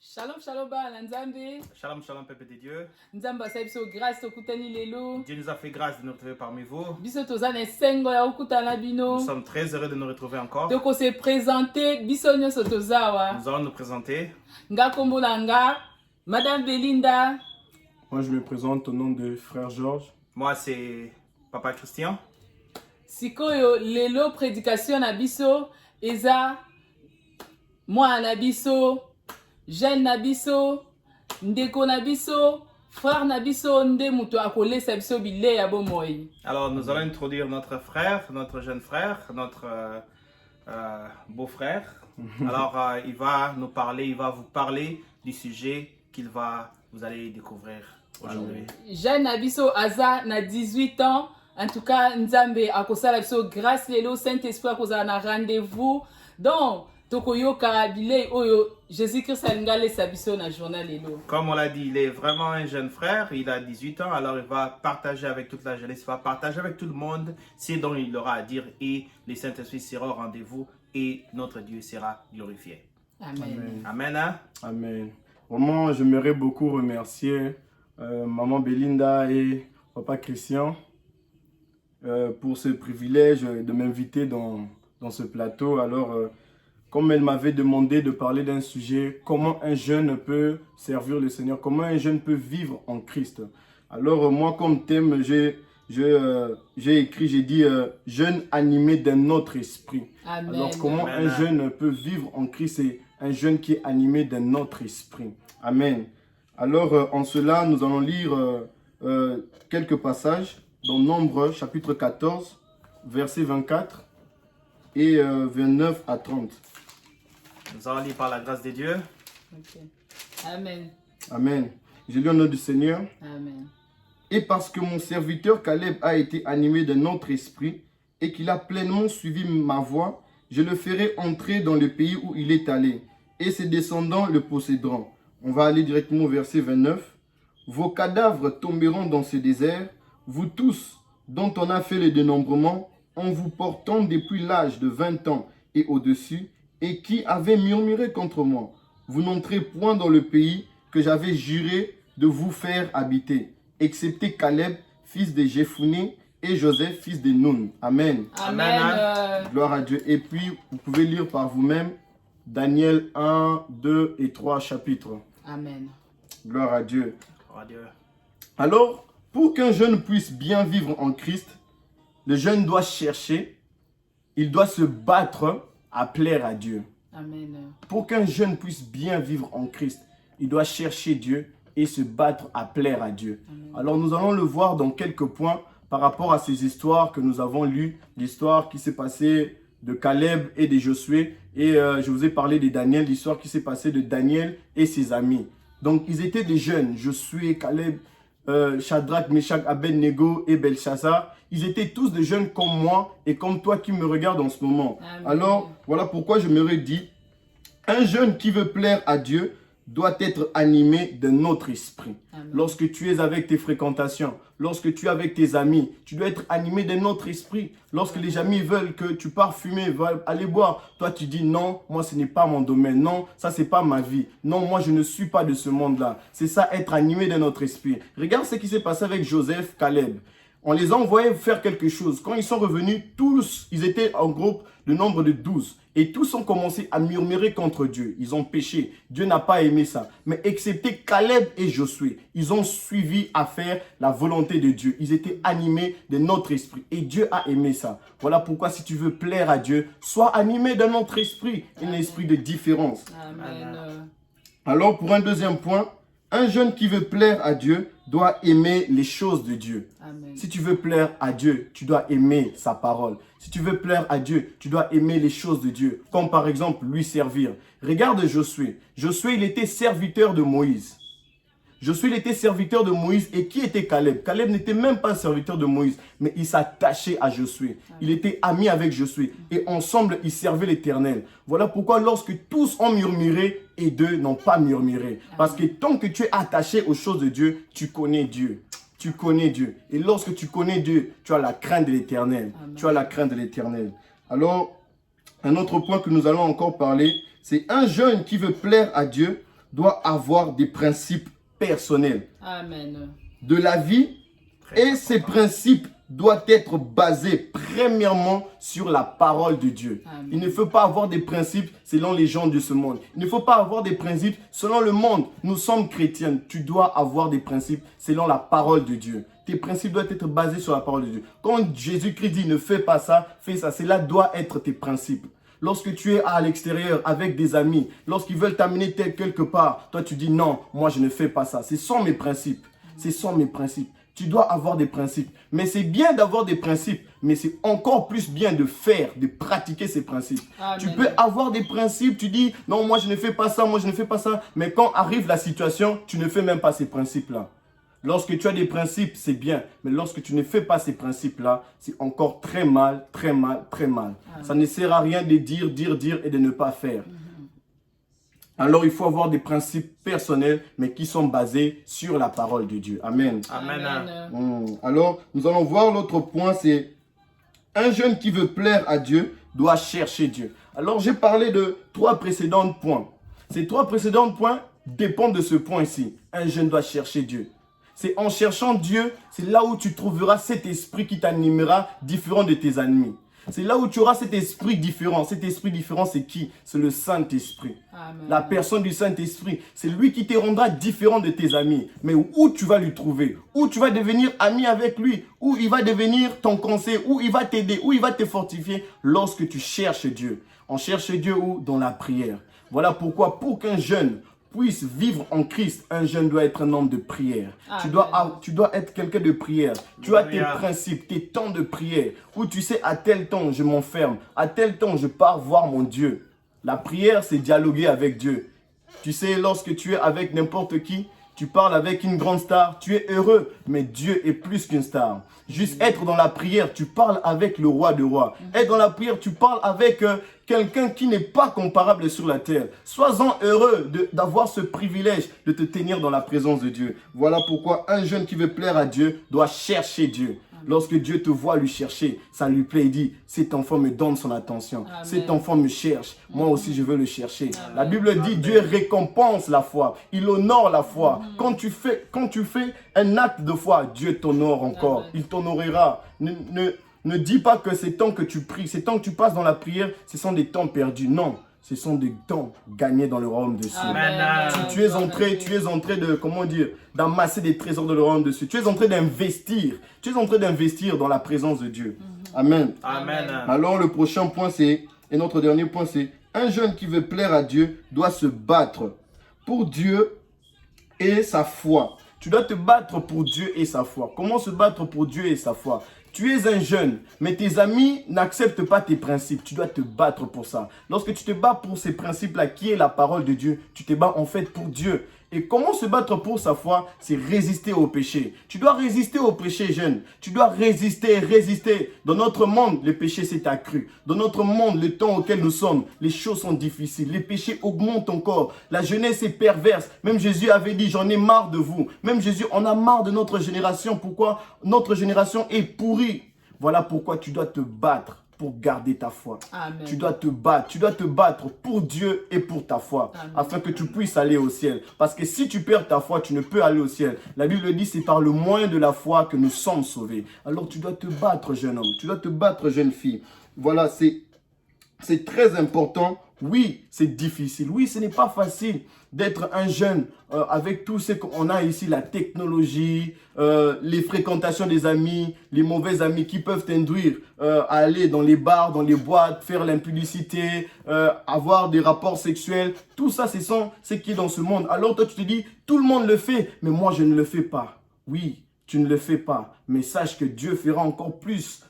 Shalom, shalom, bana nzambe. Shalom, shalom, peuple de Dieu. Nzamba sa biso grâce tokutani lelo. Dieu nous a fait grâce de nous retrouver parmi vous. Biso toza na sengo ya okutana bino. Nous sommes très heureux de nous retrouver encore. Toko se présenter biso nyonso tozawa. Nous allons nous présenter. Nga kombo na nga, Madame Belinda. Moi, je me présente au nom de Frère Georges. Moi, c'est Papa Christian. Sikoyo lelo prédication na biso eza moi na biso, jeune na biso, ndeko na biso, frère na biso nde muto akolesa biso bile ya bomoi. Alors, nous allons introduire notre frère, notre jeune frère, notre beau-frère. Alors, il va nous parler, il va vous parler du sujet vous allez découvrir aujourd'hui. Jeune na biso aza na 18 ans. En tout cas, Nzambe akosala biso grâce lelo Saint-Esprit akozala na rendez-vous. Donc, tokoyoka bilei oyo Jésus-Christ alinga lesa biso na journal lelo. Comme on l'a dit, il est vraiment un jeune frère, il a 18 ans, alors il va partager avec toute la jeunesse, il va partager avec tout le monde ce dont il aura à dire et le Saint-Esprit sera au rendez-vous et notre Dieu sera glorifié. Amen. Amen. Hein? Amen. Vraiment, j'aimerais beaucoup remercier Maman Belinda et Papa Christian pour ce privilège de m'inviter dans ce plateau. Alors, comme elle m'avait demandé de parler d'un sujet, comment un jeune peut servir le Seigneur, comment un jeune peut vivre en Christ. Alors, moi, comme thème, j'ai écrit, j'ai dit jeune animé d'un autre esprit. Amen. Alors, comment Amen. un jeune peut vivre en Christ, c'est un jeune qui est animé d'un autre esprit. Amen. Alors, en cela, nous allons lire quelques passages dans Nombre, chapitre 14, versets 24 et 29 à 30. Nous allons lire par la grâce de Dieu. Okay. Amen. Amen. Je lis au nom du Seigneur. Amen. Et parce que mon serviteur Caleb a été animé d'un autre esprit et qu'il a pleinement suivi ma voie, je le ferai entrer dans le pays où il est allé, et ses descendants le posséderont. On va aller directement au verset 29. Vos cadavres tomberont dans ce désert, vous tous dont on a fait le dénombrement, en vous portant depuis l'âge de 20 ans et au-dessus, et qui avez murmuré contre moi. Vous n'entrez point dans le pays que j'avais juré de vous faire habiter, excepté Caleb, fils de Jephuné, et Joseph, fils de Nun. Amen. Amen. Gloire à Dieu. Et puis, vous pouvez lire par vous-même Daniel 1, 2 et 3 chapitres. Amen. Gloire à Dieu. Gloire à Dieu. Alors, pour qu'un jeune puisse bien vivre en Christ, le jeune doit chercher, il doit se battre à plaire à Dieu. Amen. Pour qu'un jeune puisse bien vivre en Christ, il doit chercher Dieu et se battre à plaire à Dieu. Amen. Alors nous allons le voir dans quelques points par rapport à ces histoires que nous avons lues, l'histoire qui s'est passée de Caleb et de Josué, et je vous ai parlé de Daniel, l'histoire qui s'est passée de Daniel et ses amis. Donc ils étaient des jeunes, Josué, Caleb, Shadrach, Meshach, Abednego et Belshazzar. Ils étaient tous des jeunes comme moi et comme toi qui me regardes en ce moment. Amen. Alors, voilà pourquoi je me redis, un jeune qui veut plaire à Dieu doit être animé d'un autre esprit. Amen. Lorsque tu es avec tes fréquentations, lorsque tu es avec tes amis, tu dois être animé d'un autre esprit. Lorsque les amis veulent que tu pars fumer, veulent aller boire, toi tu dis non, moi ce n'est pas mon domaine, non, ça c'est pas ma vie, non, moi je ne suis pas de ce monde-là. C'est ça, être animé d'un autre esprit. Regarde ce qui s'est passé avec Joseph, Caleb. On les a envoyés faire quelque chose. Quand ils sont revenus, tous, ils étaient en groupe de nombre de 12. Et tous ont commencé à murmurer contre Dieu. Ils ont péché. Dieu n'a pas aimé ça. Mais excepté Caleb et Josué, ils ont suivi à faire la volonté de Dieu. Ils étaient animés de notre esprit. Et Dieu a aimé ça. Voilà pourquoi si tu veux plaire à Dieu, sois animé d'un autre esprit. Un esprit de différence. Amen. Alors pour un deuxième point, un jeune qui veut plaire à Dieu doit aimer les choses de Dieu. Amen. Si tu veux plaire à Dieu, tu dois aimer sa parole. Si tu veux plaire à Dieu, tu dois aimer les choses de Dieu. Comme par exemple, lui servir. Regarde Josué. Josué, il était serviteur de Moïse. Josué, il était serviteur de Moïse. Et qui était Caleb? Caleb n'était même pas serviteur de Moïse, mais il s'attachait à Josué. Il était ami avec Josué. Et ensemble, ils servaient l'Éternel. Voilà pourquoi lorsque tous ont murmuré, et d'eux n'ont pas murmuré. Parce que tant que tu es attaché aux choses de Dieu, tu connais Dieu. Tu connais Dieu. Et lorsque tu connais Dieu, tu as la crainte de l'Éternel. Tu as la crainte de l'Éternel. Alors, un autre point que nous allons encore parler, c'est un jeune qui veut plaire à Dieu doit avoir des principes personnels Amen. de la vie et ces principes doivent être basés premièrement sur la parole de Dieu. Amen. Il ne faut pas avoir des principes selon les gens de ce monde. Il ne faut pas avoir des principes selon le monde. Nous sommes chrétiens. Tu dois avoir des principes selon la parole de Dieu. Tes principes doivent être basés sur la parole de Dieu. Quand Jésus-Christ dit ne fais pas ça, fais ça. Cela doit être tes principes. Lorsque tu es à l'extérieur avec des amis, lorsqu'ils veulent t'amener quelque part, toi tu dis non, moi je ne fais pas ça. Ce sont mes principes. Ce sont mes principes. Tu dois avoir des principes. Mais c'est bien d'avoir des principes, mais c'est encore plus bien de faire, de pratiquer ces principes. Amen. Tu peux avoir des principes, tu dis non, moi je ne fais pas ça, moi je ne fais pas ça. Mais quand arrive la situation, tu ne fais même pas ces principes-là. Lorsque tu as des principes, c'est bien. Mais lorsque tu ne fais pas ces principes-là, c'est encore très mal, très mal, très mal. Amen. Ça ne sert à rien de dire et de ne pas faire. Alors, il faut avoir des principes personnels, mais qui sont basés sur la parole de Dieu. Amen. Amen. Alors, nous allons voir l'autre point, c'est un jeune qui veut plaire à Dieu doit chercher Dieu. Alors, j'ai parlé de 3 précédents points. Ces 3 précédents points dépendent de ce point-ci. Un jeune doit chercher Dieu. C'est en cherchant Dieu, c'est là où tu trouveras cet esprit qui t'animera différent de tes ennemis. C'est là où tu auras cet esprit différent. Cet esprit différent, c'est qui? C'est le Saint-Esprit. Amen. La personne du Saint-Esprit. C'est lui qui te rendra différent de tes amis. Mais où tu vas lui trouver? Où tu vas devenir ami avec lui? Où il va devenir ton conseil? Où il va t'aider? Où il va te fortifier? Lorsque tu cherches Dieu. On cherche Dieu où? Dans la prière. Voilà pourquoi, pour qu'un jeune puisse vivre en Christ, un jeune doit être un homme de prière. Tu dois être quelqu'un de prière. Tu as tes principes, tes temps de prière, où tu sais à tel temps je m'enferme, à tel temps je pars voir mon Dieu. La prière, c'est dialoguer avec Dieu. Tu sais, lorsque tu es avec n'importe qui, tu parles avec une grande star, tu es heureux, mais Dieu est plus qu'une star. Juste être dans la prière, tu parles avec le roi des rois. Être dans la prière, tu parles avec quelqu'un qui n'est pas comparable sur la terre. Sois-en heureux d'avoir ce privilège de te tenir dans la présence de Dieu. Voilà pourquoi un jeune qui veut plaire à Dieu doit chercher Dieu. Lorsque Dieu te voit lui chercher, ça lui plaît, il dit, cet enfant me donne son attention. Amen. Cet enfant me cherche. Moi aussi, je veux le chercher. Amen. La Bible dit, Dieu récompense la foi. Il honore la foi. Quand tu fais un acte de foi, Dieu t'honore encore. Amen. Il t'honorera. Ne dis pas que ces temps que tu pries, ces temps que tu passes dans la prière, ce sont des temps perdus. Non. Ce sont des temps gagnés dans le royaume de Dieu. Tu es en train de, comment dire, d'amasser des trésors de le royaume de Dieu. Tu es en train d'investir. Tu es en train d'investir dans la présence de Dieu. Amen. Amen. Alors, le prochain point, et notre dernier point, c'est un jeune qui veut plaire à Dieu doit se battre pour Dieu et sa foi. Tu dois te battre pour Dieu et sa foi. Comment se battre pour Dieu et sa foi? Tu es un jeune, mais tes amis n'acceptent pas tes principes. Tu dois te battre pour ça. Lorsque tu te bats pour ces principes-là, qui est la parole de Dieu, tu te bats en fait pour Dieu. Et comment se battre pour sa foi? C'est résister au péché. Tu dois résister au péché, jeune. Tu dois résister. Dans notre monde, le péché s'est accru. Dans notre monde, le temps auquel nous sommes, les choses sont difficiles. Les péchés augmentent encore. La jeunesse est perverse. Même Jésus avait dit, j'en ai marre de vous. Même Jésus, on a marre de notre génération. Pourquoi? Notre génération est pourrie. Voilà pourquoi tu dois te battre pour garder ta foi. Amen. Tu dois te battre pour Dieu et pour ta foi. Amen. Afin que tu puisses aller au ciel. Parce que si tu perds ta foi, tu ne peux aller au ciel. La Bible dit, c'est par le moyen de la foi que nous sommes sauvés. Alors tu dois te battre, jeune homme. Tu dois te battre, jeune fille. Voilà, c'est très important. Oui, c'est difficile. Oui, ce n'est pas facile d'être un jeune avec tout ce qu'on a ici, la technologie, les fréquentations des amis, les mauvais amis qui peuvent t'induire à aller dans les bars, dans les boîtes, faire l'impudicité, avoir des rapports sexuels. Tout ça, c'est qui est dans ce monde. Alors toi, tu te dis, tout le monde le fait, mais moi, je ne le fais pas. Oui, tu ne le fais pas, mais sache que Dieu fera encore plus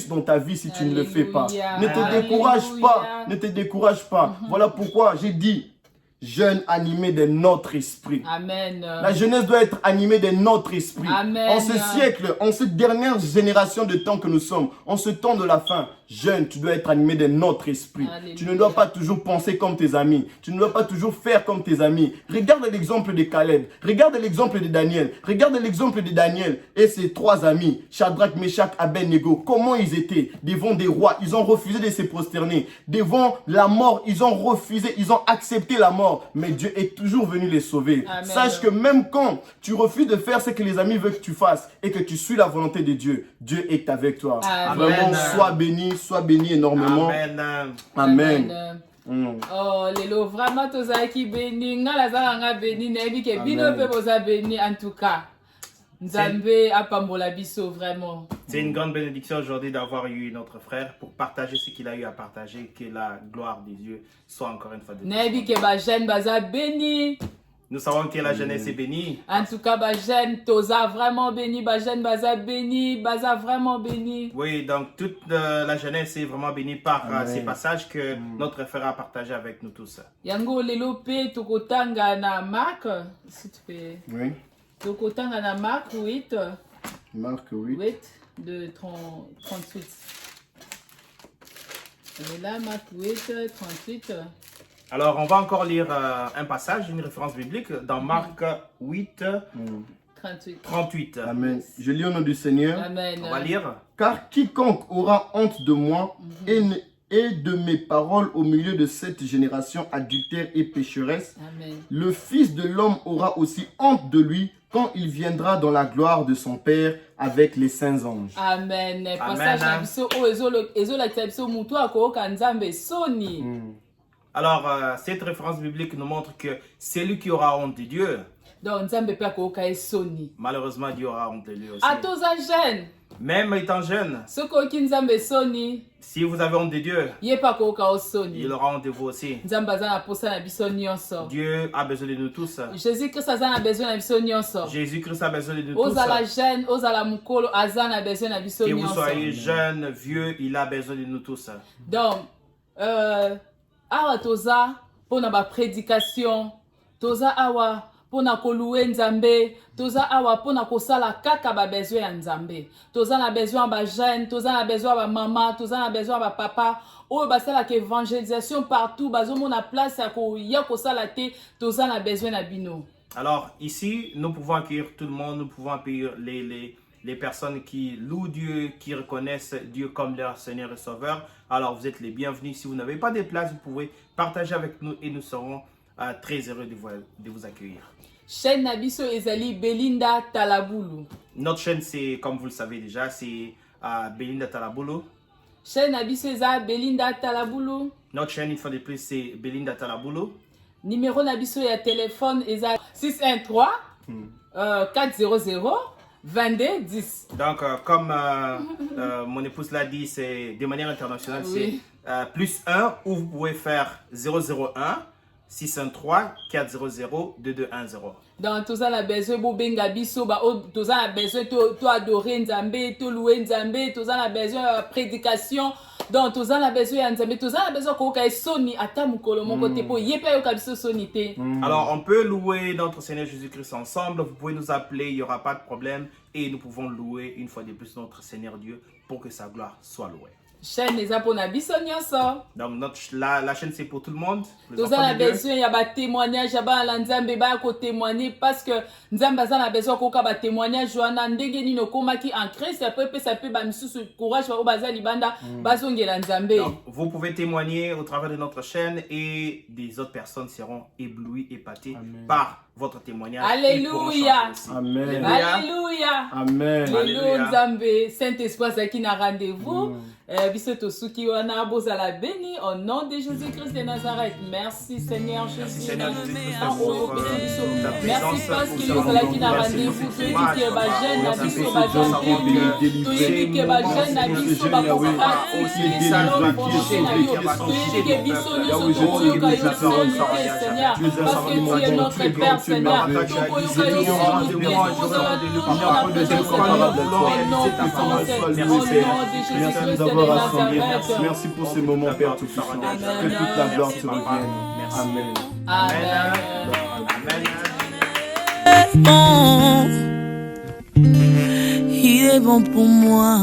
dans ta vie si tu ne le fais pas. Ne te décourage pas. Ne te décourage pas. Voilà pourquoi j'ai dit, jeune animé de notre esprit. Amen. La jeunesse doit être animée de notre esprit. Amen. En ce siècle, en cette dernière génération de temps que nous sommes, en ce temps de la fin, jeune, tu dois être animé de notre esprit. Alléluia. Tu ne dois pas toujours penser comme tes amis. Tu ne dois pas toujours faire comme tes amis. Regarde l'exemple de Caleb. Regarde l'exemple de Daniel. Regarde l'exemple de Daniel et ses 3 amis, Shadrach, Meshach, Abednego. Comment ils étaient devant des rois. Ils ont refusé de se prosterner. Devant la mort, ils ont refusé. Ils ont accepté la mort. mort, mais Dieu est toujours venu les sauver. Amen. Sache que même quand tu refuses de faire ce que les amis veulent que tu fasses et que tu suis la volonté de Dieu, Dieu est avec toi. Amen. Vraiment, sois béni énormément. Amen. Amen. Oh, lelo vraiment tozalaki béni, nga lazala nga béni, nayebi ke bino pe boza béni en tout cas. Nzambe apambola biso vraiment. C'est une grande bénédiction aujourd'hui d'avoir eu notre frère pour partager ce qu'il a eu à partager. Que la gloire de Dieu soit encore une fois de Nayebi ke ba jeune baza béni. Nous savons que la jeunesse est bénie. En tout cas, ba jeune toza vraiment béni, ba jeune baza béni, baza vraiment béni. Oui, donc toute la jeunesse est vraiment bénie par ces passages que notre frère a partagé avec nous tous. Yango lelo pe tokotanga na Marc, s'il te plaît. Oui. Tokotanga na Marc 8. Marc 8. 8 de 38. Et là, Marc 8, 38. Alors, on va encore lire un passage, une référence biblique dans Marc 8, 38. Amen. Je lis au nom du Seigneur. Amen. On va lire. Car quiconque aura honte de moi et de mes paroles au milieu de cette génération adultère et pécheresse, Amen. le Fils de l'homme aura aussi honte de lui quand il viendra dans la gloire de son Père avec les saints anges. Amen. Passage na biso o ezolakisa biso mutu akoyoka Nzambe soni. Alors, cette référence biblique nous montre que celui qui aura honte de Dieu, Donc Nzambe pe akoyoka ye soni. malheureusement, Dieu aura honte de lui aussi. Atoza jeune. Même étant jeune, Soki oyoki Nzambe soni, si vous avez honte de Dieu, ye pe akoyoka o soni. il aura honte de vous aussi. Nzambe aza na posa na biso nyonso. Dieu a besoin de nous tous. Jésus-Christ aza na besoin na biso nyonso. Jésus-Christ a besoin de nous tous. Ozala jeune, ozala mukolo, aza na besoin na biso Que vous nyonso. soyez jeune, vieux, il a besoin de nous tous. Donc, awa toza pona ba prédication, toza awa pona koluwe Nzambe, toza awa pona kosala kaka ba besoin ya Nzambe. Toza na besoin ba jeune, toza na besoin ba maman, toza na besoin ba papa. Oyo basala ke évangélisation partout, bazomona place ya koya kosala te, toza na besoin na bino. Alors, ici, nous pouvons accueillir tout le monde, nous pouvons accueillir les personnes qui louent Dieu, qui reconnaissent Dieu comme leur Seigneur et Sauveur. Alors, vous êtes les bienvenus. Si vous n'avez pas de place, vous pouvez partager avec nous et nous serons très heureux de vous accueillir. Chaîne Nabiso Ezali Belinda Talabulu. Notre chaîne, c'est, comme vous le savez déjà, c'est Belinda Talabulu. Chaîne Nabiso Ezali Belinda Talabulu. Notre chaîne, une fois de plus, c'est Belinda Talabulu. Numéro Nabiso ya téléphone Ezali 613 400 22 10. Donc, comme mon épouse l'a dit, c'est de manière internationale, Oui. c'est plus 1 ou vous pouvez faire 001 613 400 2210. Donc, tous a besoin de benga biso, tous a besoin de adorer Nzambe, de louer Nzambe, tous a besoin de prédication. Donc, tous a besoin de Nzambe, tous a besoin de soni ata mukolo moko te po yepe yo kabiso soni te. Alors, on peut louer notre Seigneur Jésus-Christ ensemble. Vous pouvez nous appeler, il n'y aura pas de problème. Et nous pouvons louer une fois de plus notre Seigneur Dieu pour que sa gloire soit louée. Chaîne eza pona biso nyonso. Donc, la chaîne, c'est pour tout le monde. Les Tous enfants a de Dieu. besoin ya ba témoignage ya ba la Nzambe ba ko témoigner parce que Nzambe aza na besoin ko ka ba témoignage wana ndenge nino komaki en Christ après ça peut ba misusu courage ba baza libanda bazongela Nzambe. Donc, vous pouvez témoigner au travers de notre chaîne et des autres personnes seront éblouies, épatées par votre témoignage. Alléluia. Amen. Alléluia. Amen. Lelo Nzambe Saint-Esprit azaki na rendez-vous. Biso tosuki wana bozala béni au nom de Jésus-Christ de Nazareth. Merci Seigneur Jésus. Seigneur Jésus-Christ, Merci pour ta Merci présence, parce pour que ta vous allez na Merci rendez-vous. pour Tu ce dis match. que ba jeune na Merci biso pour ba ce temps jeune béni. tu dis que ba jeune na biso ba kokati qui salon prochain na yo. Tu dis que biso nyonso tokoyoka yo soni te Seigneur parce que tu es notre Père Seigneur. Tokoyoka yo soni te tozala toujours na présence de Nazareth. Merci pour ce moment, Père Tout-Puissant. Que toute la gloire te revienne. Amen. Amen. Amen. Bon, il est bon pour moi.